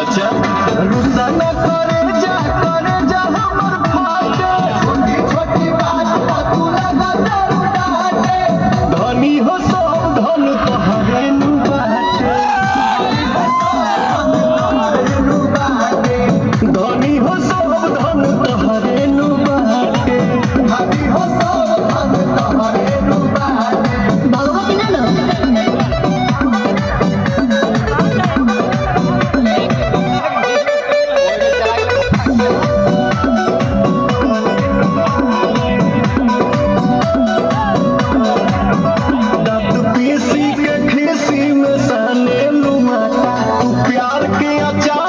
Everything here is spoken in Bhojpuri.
अच्छा रुसा न करे जा हमर फाटे छोटी छोटी बात पर तू लगा दारू डाटे धनी हो सब धन तोहरे नु बाटे धनी हो सब धन तोहरे नु बाटे धनी हो सब धन तोहरे नु बाटे भगवती ना लो पीसी के खीसी में सने लुमाता तू प्यार के अचार